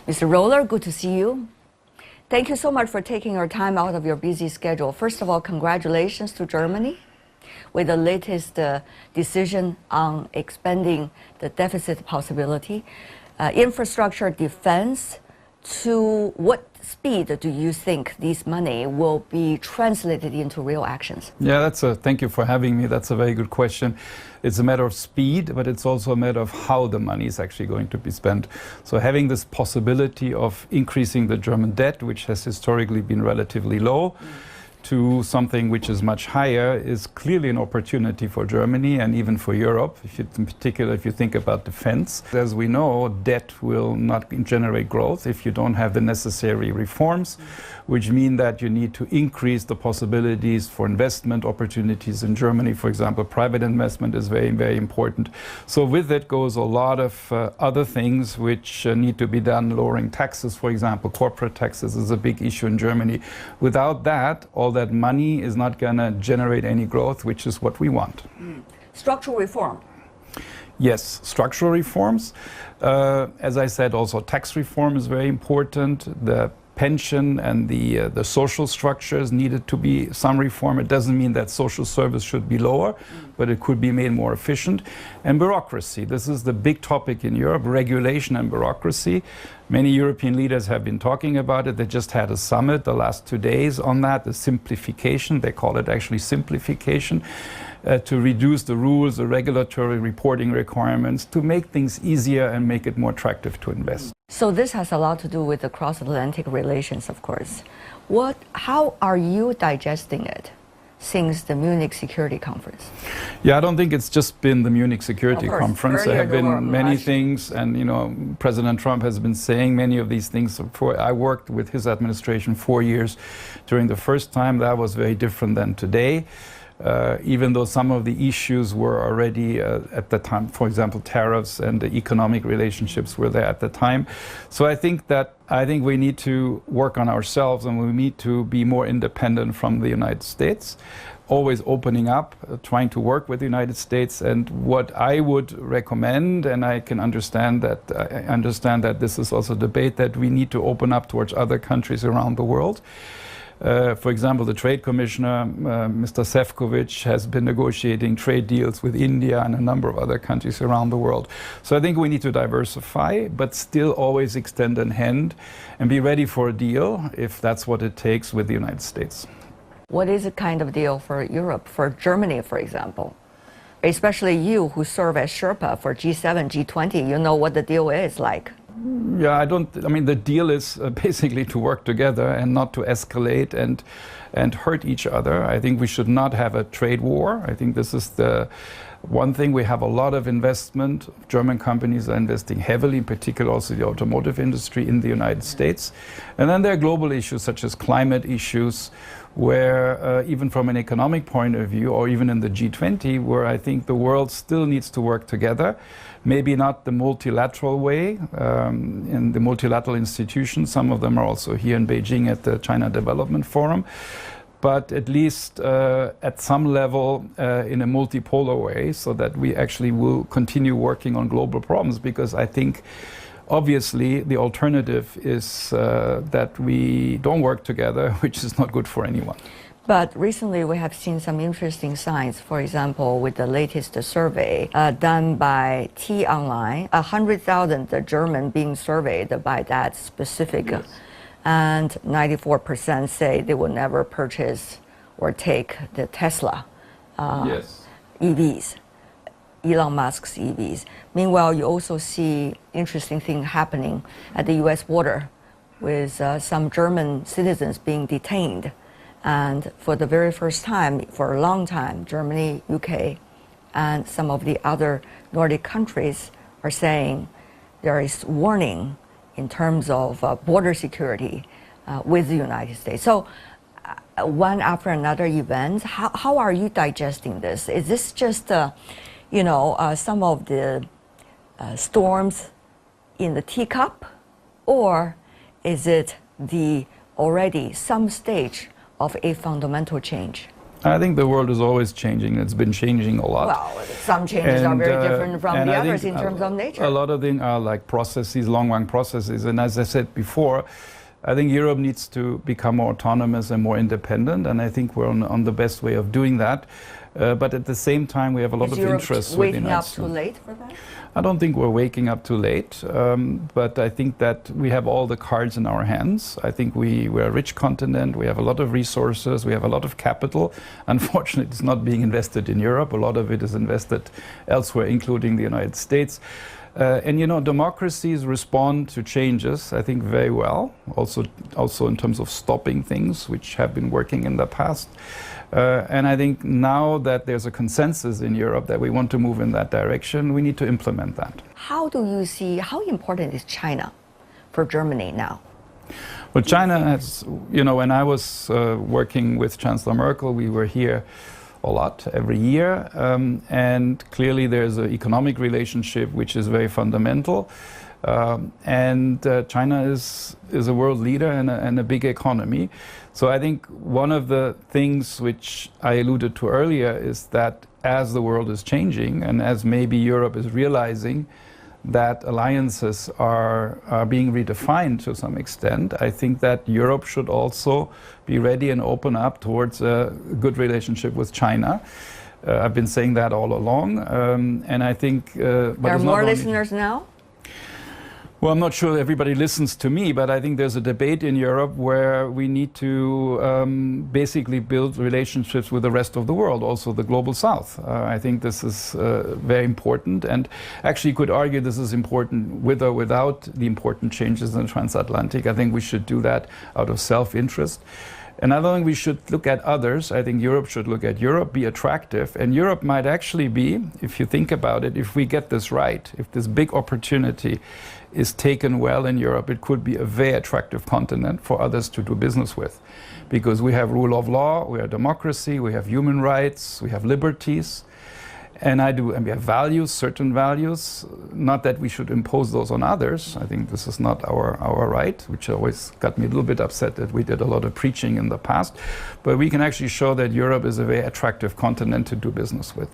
Mr. Roller, good to see you. Thank you so much for taking your time out of your busy schedule. First of all, congratulations to Germany with the latest decision on expanding the deficit possibility. Infrastructure, defense, to what speed do you think this money will be translated into real actions? Yeah, thank you for having me. That's a very good question. It's a matter of speed, but it's also a matter of how the money is actually going to be spent. So having this possibility of increasing the German debt, which has historically been relatively low, to something which is much higher is clearly an opportunity for Germany and even for Europe, in particular if you think about defense. As we know, debt will not generate growth if you don't have the necessary reforms, which mean that you need to increase the possibilities for investment opportunities in Germany. For example, private investment is very, very important. So with it goes a lot of other things which need to be done. Lowering taxes, for example, corporate taxes is a big issue in Germany. Without that, all that money is not going to generate any growth, which is what we want. Structural reform. Yes, structural reforms. As I said, also tax reform is very important. The pension and the social structures needed to be some reform. It doesn't mean that social service should be lower, but it could be made more efficient. And bureaucracy. This is the big topic in Europe, regulation and bureaucracy. Many European leaders have been talking about it. They just had a summit the last 2 days on that, the simplification. They call it actually simplification. To reduce the rules, the regulatory reporting requirements, to make things easier and make it more attractive to invest. So this has a lot to do with the cross-Atlantic relations, of course. How are you digesting it since the Munich Security Conference? Yeah, I don't think it's just been the Munich Security Conference. There have been many things, and President Trump has been saying many of these things. I worked with his administration 4 years. During the first time, that was very different than today. Even though some of the issues were already at the time, for example, tariffs and the economic relationships were there at the time. So I think we need to work on ourselves, and we need to be more independent from the United States, always opening up, trying to work with the United States. And what I would recommend, and I understand that this is also a debate, that we need to open up towards other countries around the world. For example, the Trade Commissioner, Mr. Šefčovič, has been negotiating trade deals with India and a number of other countries around the world. So I think we need to diversify, but still always extend a hand and be ready for a deal if that's what it takes with the United States. What is a kind of deal for Europe, for Germany, for example? Especially you who serve as Sherpa for G7, G20, you know what the deal is like. Yeah, I mean, the deal is basically to work together and not to escalate and hurt each other. I think we should not have a trade war. I think this is the one thing. We have a lot of investment. German companies are investing heavily, in particular also the automotive industry in the United States. And then there are global issues such as climate issues, where even from an economic point of view, or even in the G20, where I think the world still needs to work together. Maybe not the multilateral way, in the multilateral institutions. Some of them are also here in Beijing at the China Development Forum. But at least at some level in a multipolar way, so that we actually will continue working on global problems. Because I think, obviously, the alternative is that we don't work together, which is not good for anyone. But recently we have seen some interesting signs. For example, with the latest survey done by Tian, 100,000 German being surveyed by that specific, yes. And 94% say they will never purchase or take the Tesla yes. EVs, Elon Musk's EVs. Meanwhile, you also see interesting thing happening at the U.S. border with some German citizens being detained. And for the very first time, for a long time, Germany, UK, and some of the other Nordic countries are saying there is warning in terms of border security with the United States. So one after another event, how are you digesting this? Is this just, some of the storms in the teacup, or is it the already some stage of a fundamental change? I think the world is always changing. It's been changing a lot. Well, some changes are very different from the others in terms of nature. A lot of them are like processes, long-run processes. And as I said before, I think Europe needs to become more autonomous and more independent. And I think we're on the best way of doing that. But at the same time, we have a lot of interest with the United States. Waking up too late for that? I don't think we're waking up too late, but I think that we have all the cards in our hands. I think we're a rich continent, we have a lot of resources, we have a lot of capital. Unfortunately, it's not being invested in Europe. A lot of it is invested elsewhere, including the United States. And you know, democracies respond to changes, I think, very well, also in terms of stopping things which have been working in the past. And I think now that there's a consensus in Europe that we want to move in that direction, we need to implement that. How do you see, how important is China for Germany now? Well, China has, you know, when I was working with Chancellor Merkel, we were here a lot every year. And clearly there's an economic relationship which is very fundamental. And China is a world leader and a big economy. So I think one of the things which I alluded to earlier is that as the world is changing and as maybe Europe is realizing that alliances are being redefined to some extent, I think that Europe should also be ready and open up towards a good relationship with China. I've been saying that all along, and I think... there are more listeners now? Well, I'm not sure everybody listens to me, but I think there's a debate in Europe where we need to basically build relationships with the rest of the world, also the global south. I think this is very important, and actually you could argue this is important with or without the important changes in the transatlantic. I think we should do that out of self-interest. And I don't think we should look at others. I think Europe should look at Europe, be attractive. And Europe might actually be, if you think about it, if we get this right, if this big opportunity is taken well in Europe, it could be a very attractive continent for others to do business with. Because we have rule of law, we have democracy, we have human rights, we have liberties. And we have values, certain values, not that we should impose those on others. I think this is not our right, which always got me a little bit upset that we did a lot of preaching in the past. But we can actually show that Europe is a very attractive continent to do business with.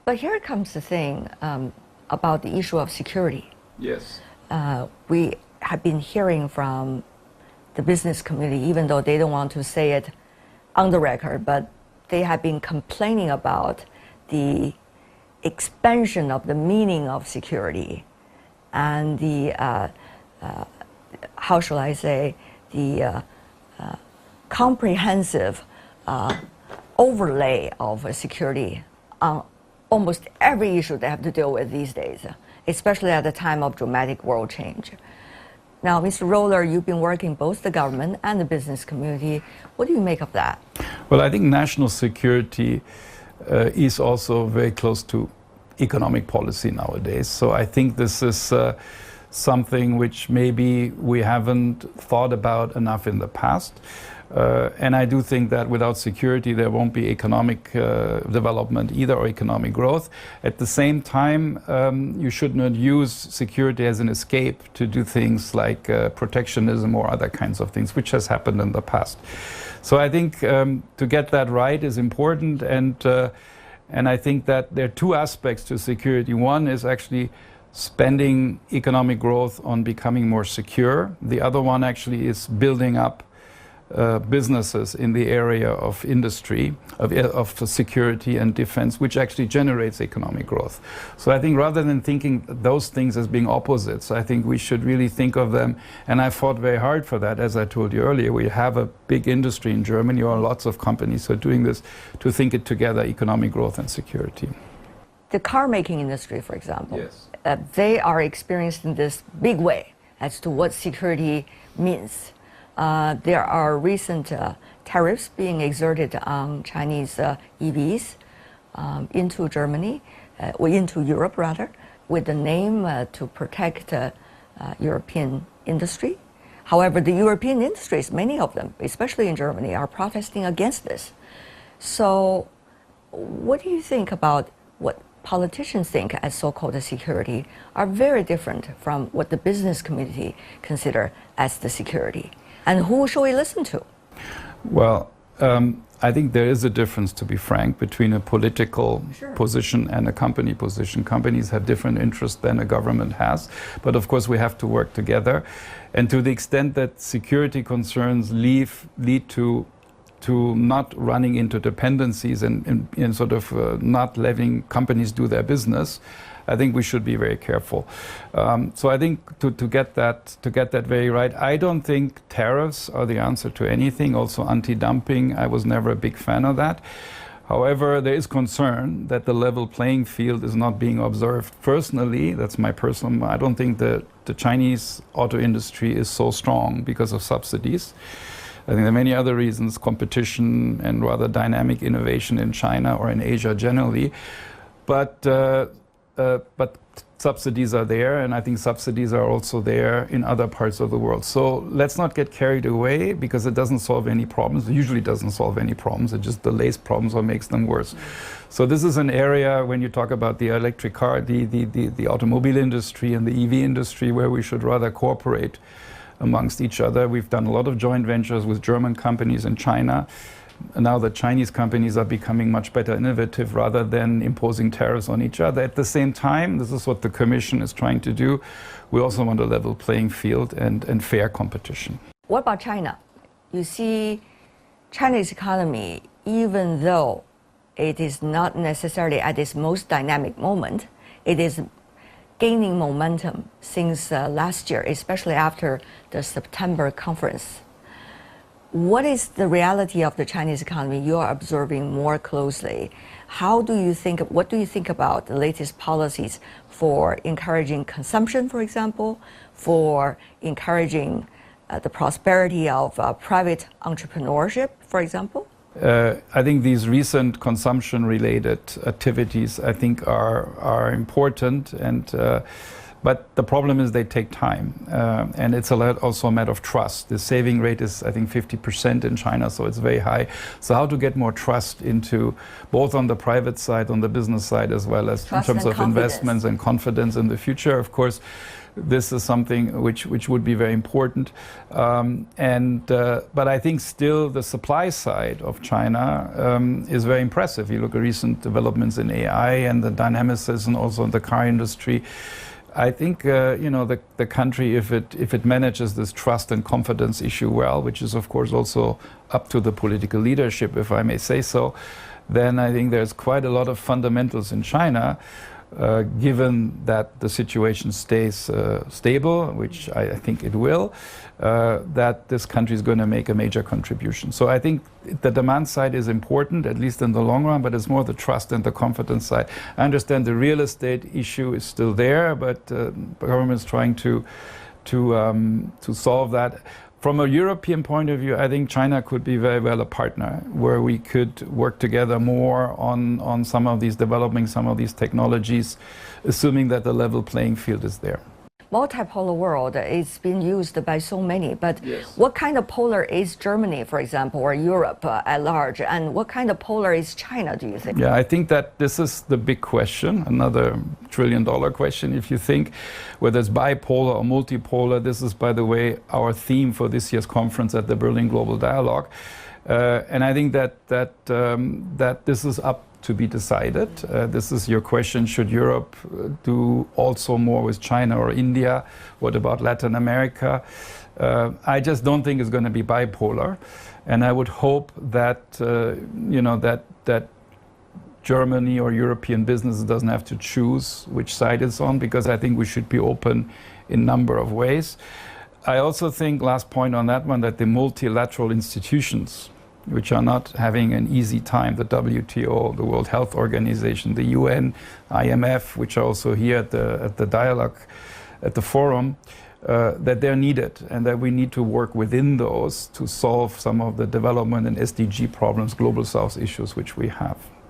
But here comes the thing about the issue of security. Yes. We have been hearing from the business community, even though they don't want to say it on the record, but they have been complaining about the expansion of the meaning of security and the, how shall I say, the comprehensive overlay of security on almost every issue they have to deal with these days, especially at the time of dramatic world change. Now, Mr. Roller, you've been working both the government and the business community. What do you make of that? Well, I think national security is also very close to economic policy nowadays. So I think this is something which maybe we haven't thought about enough in the past. And I do think that without security, there won't be economic development either, or economic growth. At the same time, you should not use security as an escape to do things like protectionism or other kinds of things, which has happened in the past. So I think to get that right is important, and I think that there are two aspects to security. One is actually spending economic growth on becoming more secure. The other one actually is building up businesses in the area of industry, of security and defense, which actually generates economic growth. So I think rather than thinking those things as being opposites, I think we should really think of them, and I fought very hard for that. As I told you earlier, we have a big industry in Germany, or lots of companies who are doing this, to think it together, economic growth and security. The car making industry, for example, yes. They are experiencing this big way as to what security means. There are recent tariffs being exerted on Chinese EVs into Germany, or into Europe rather, with the name to protect European industry. However, the European industries, many of them, especially in Germany, are protesting against this. So what do you think about what politicians think as so-called security are very different from what the business community consider as the security? And who should we listen to? Well, I think there is a difference, to be frank, between a political position and a company position. Companies have different interests than a government has, but of course we have to work together. And to the extent that security concerns lead to not running into dependencies and sort of not letting companies do their business, I think we should be very careful. So I think to get that very right, I don't think tariffs are the answer to anything. Also anti-dumping, I was never a big fan of that. However, there is concern that the level playing field is not being observed. Personally, that's my personal, I don't think the Chinese auto industry is so strong because of subsidies. I think there are many other reasons, competition and rather dynamic innovation in China or in Asia generally. But subsidies are there, and I think subsidies are also there in other parts of the world. So let's not get carried away, because it doesn't solve any problems. It usually doesn't solve any problems. It just delays problems or makes them worse. So this is an area, when you talk about the electric car, the automobile industry and the EV industry, where we should rather cooperate amongst each other. We've done a lot of joint ventures with German companies in China. Now the Chinese companies are becoming much better innovative rather than imposing tariffs on each other. At the same time, this is what the Commission is trying to do. We also want a level playing field and fair competition. What about China? You see, China's economy, even though it is not necessarily at its most dynamic moment, it is gaining momentum since last year, especially after the September conference. What is the reality of the Chinese economy you are observing more closely? What do you think about the latest policies for encouraging consumption, for example, for encouraging the prosperity of private entrepreneurship, for example? I think these recent consumption-related activities, I think, are important, but the problem is they take time, and it's also a matter of trust. The saving rate is, I think, 50% in China, so it's very high. So how to get more trust into, both on the private side, on the business side, as well as in terms of investments and confidence in the future, of course. This is something which would be very important. But I think still the supply side of China is very impressive. You look at recent developments in AI and the dynamicism also in the car industry. I think the country, if it manages this trust and confidence issue well, which is of course also up to the political leadership, if I may say so, then I think there's quite a lot of fundamentals in China, given that the situation stays stable, which I think it will, that this country is going to make a major contribution. So I think the demand side is important, at least in the long run, but it's more the trust and the confidence side. I understand the real estate issue is still there, but the government is trying to solve that. From a European point of view, I think China could be very well a partner, where we could work together more on some of these, developing some of these technologies, assuming that the level playing field is there. Multipolar world is being used by so many, but yes. What kind of polar is Germany, for example, or Europe at large, and what kind of polar is China, do you think? Yeah, I think that this is the big question, another $1 trillion question, if you think, whether it's bipolar or multipolar. This is, by the way, our theme for this year's conference at the Berlin Global Dialogue. And I think that this is up to be decided. This is your question, should Europe do also more with China or India? What about Latin America? I just don't think it's going to be bipolar. And I would hope that, that Germany or European business doesn't have to choose which side it's on, because I think we should be open in a number of ways. I also think, last point on that one, that the multilateral institutions, which are not having an easy time, the WTO, the World Health Organization, the UN, IMF, which are also here at the dialogue, at the forum, that they're needed, and that we need to work within those to solve some of the development and SDG problems, Global South issues, which we have.